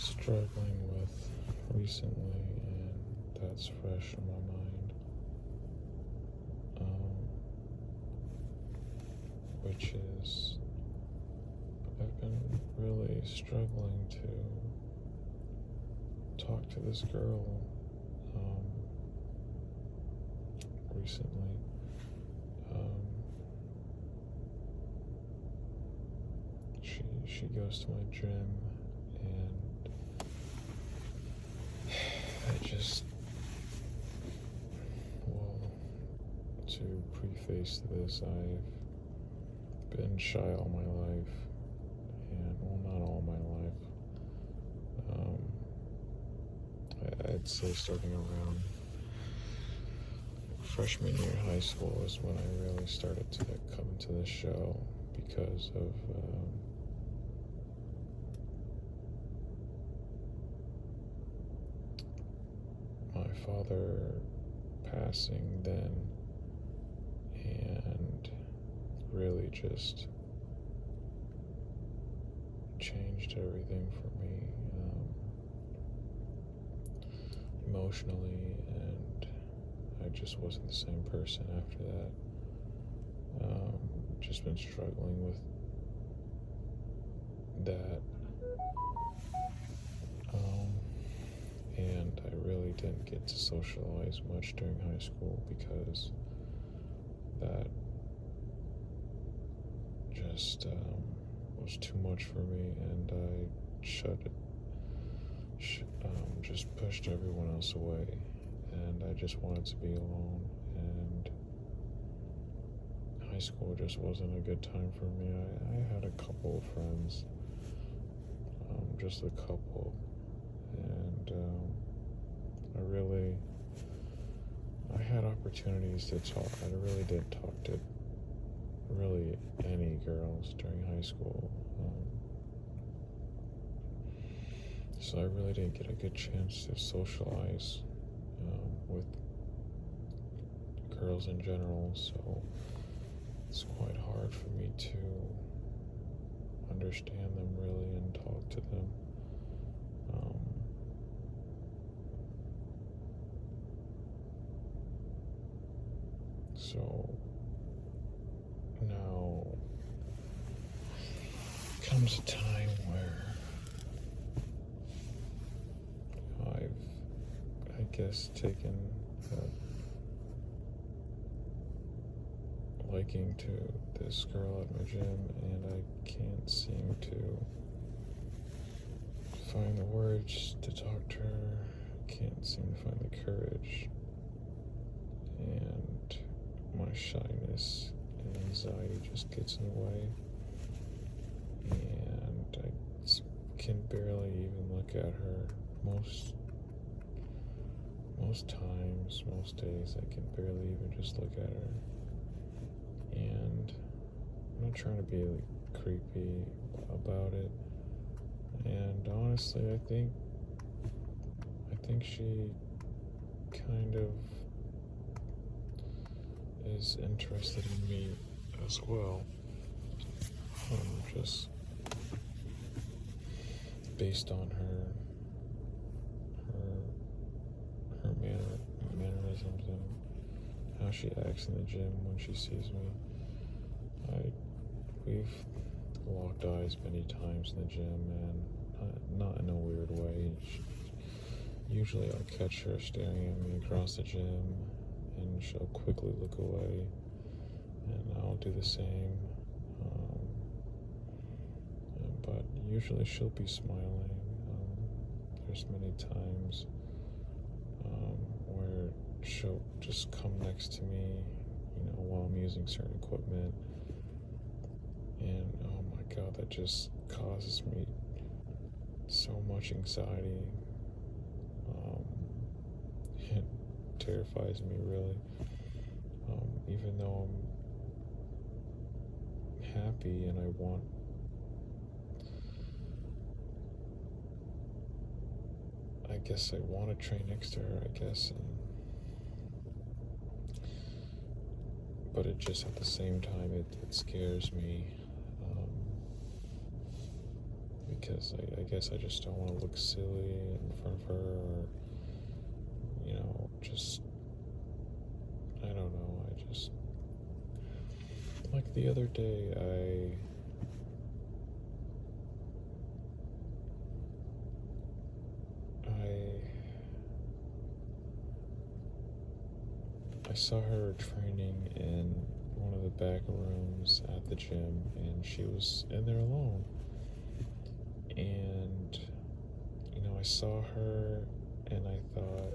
struggling with recently, and that's fresh in my mind, which is I've been really struggling to talk to this girl recently. Um, she goes to my gym, and I just, well, to preface this, I've been shy all my life, and well, not all my life. I'd say starting around freshman year of high school is when I really started to come into the show because of my father passing then, and really just changed everything for me emotionally, and I just wasn't the same person after that. Just been struggling with that, and I really didn't get to socialize much during high school because that just was too much for me, and I just pushed everyone else away, and I just wanted to be alone, and high school just wasn't a good time for me. I had a couple of friends, just a couple, and I had opportunities to talk. I really didn't talk to really any girls during high school. So I really didn't get a good chance to socialize with girls in general, so it's quite hard for me to understand them really and talk to them. So now comes a time where I guess, taken a liking to this girl at my gym, and I can't seem to find the words to talk to her. I can't seem to find the courage, and my shyness and anxiety just gets in the way, and I can barely even look at her. Most times, most days, I can barely even just look at her. And I'm not trying to be creepy about it. And honestly, I think she kind of is interested in me as well. Just based on her mannerisms and how she acts in the gym when she sees me. We've locked eyes many times in the gym, and not in a weird way. Usually I'll catch her staring at me across the gym, and she'll quickly look away, and I'll do the same. But usually she'll be smiling. There's many times where she'll just come next to me, while I'm using certain equipment, and oh my god, that just causes me so much anxiety. It terrifies me, really. Even though I'm happy and I guess I want to train next to her, I guess, but it just, at the same time, it scares me, because I guess I just don't want to look silly in front of her, or, just, I don't know, like the other day, I saw her training in one of the back rooms at the gym, and she was in there alone. And, I saw her, and I thought,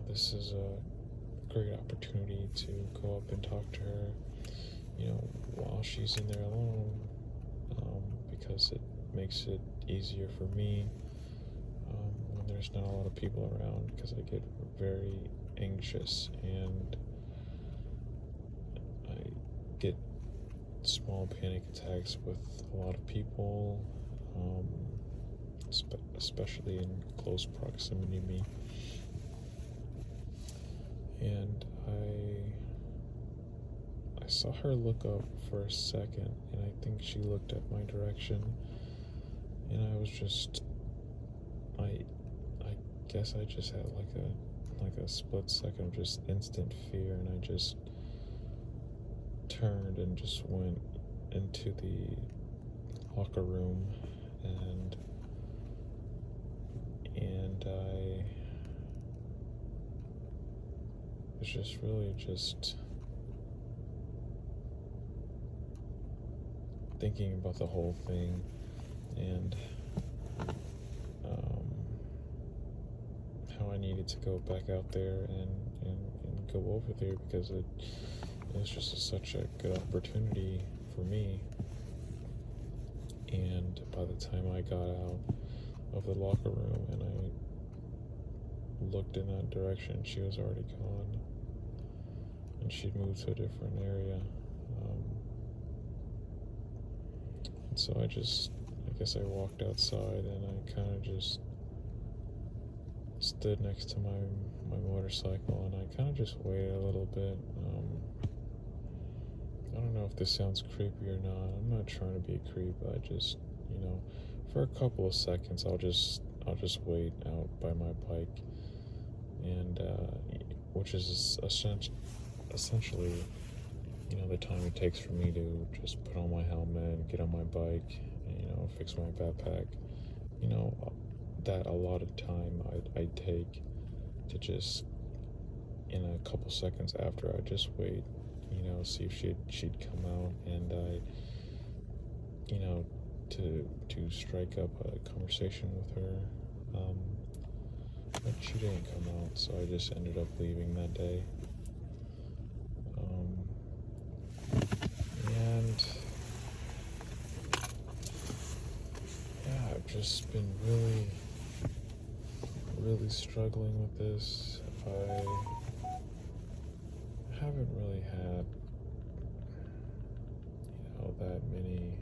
this is a great opportunity to go up and talk to her, while she's in there alone, because it makes it easier for me when there's not a lot of people around, because I get very anxious and I get small panic attacks with a lot of people, especially in close proximity to me. And I saw her look up for a second, and I think she looked at my direction, and I was just, I guess I just had like a split second of just instant fear, and I just turned and just went into the locker room, and I was just really just thinking about the whole thing, and how I needed to go back out there and go over there, because it was just such a good opportunity for me. And by the time I got out of the locker room and I looked in that direction, she was already gone, and she'd moved to a different area. And so I guess I walked outside, and I kind of just stood next to my motorcycle, and I kind of just waited a little bit. I don't know if this sounds creepy or not. I'm not trying to be a creep. I just, for a couple of seconds, I'll just wait out by my bike, and which is essentially, the time it takes for me to just put on my helmet, get on my bike, and, fix my backpack. That a lot of time I take to just, in a couple seconds after, I just wait, see if she'd come out, and to strike up a conversation with her. But she didn't come out, so I just ended up leaving that day. And yeah, I've just been really struggling with this. I haven't really had, that many.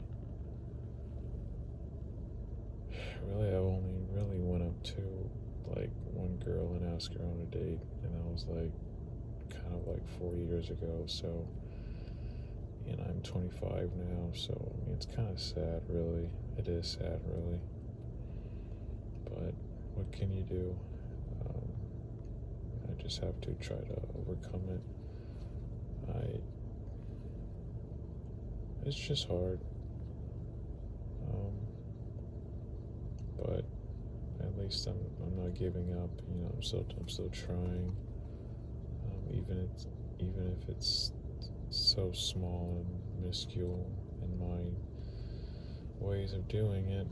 Really, I've only really went up to like one girl and asked her on a date, and that was like kind of like 4 years ago. So, and I'm 25 now, so I mean, it's kind of sad, really. It is sad, really. But what can you do? I just have to try to overcome it. It's just hard. But at least I'm not giving up. I'm still trying. Even if it's so small and minuscule in my ways of doing it,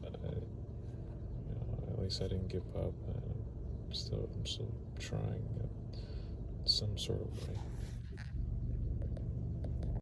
at least I didn't give up. I'm still trying in some sort of way.